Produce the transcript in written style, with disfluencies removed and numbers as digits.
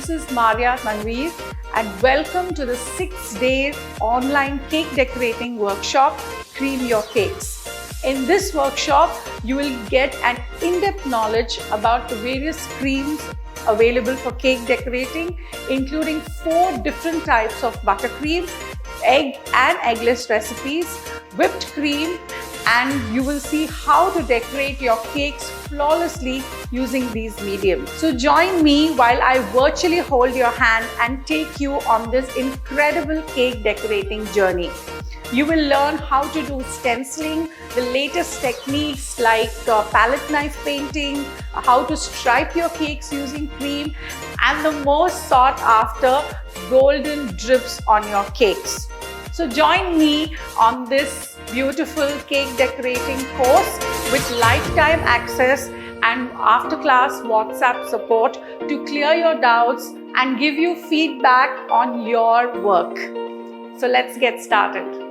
this is Maria Manveer and welcome to the 6-day online cake decorating workshop, Cream Your Cakes. In this workshop, you will get an in-depth knowledge about the various creams available for cake decorating, including 4 different types of buttercream, egg and eggless recipes, whipped cream, and you will see how to decorate your cakes flawlessly using these mediums. So join me while I virtually hold your hand and take you on this incredible cake decorating journey. You will learn how to do stenciling, the latest techniques like palette knife painting, how to stripe your cakes using cream, and the most sought after golden drips on your cakes. So join me on this beautiful cake decorating course with lifetime access and after class WhatsApp support to clear your doubts and give you feedback on your work. So let's get started.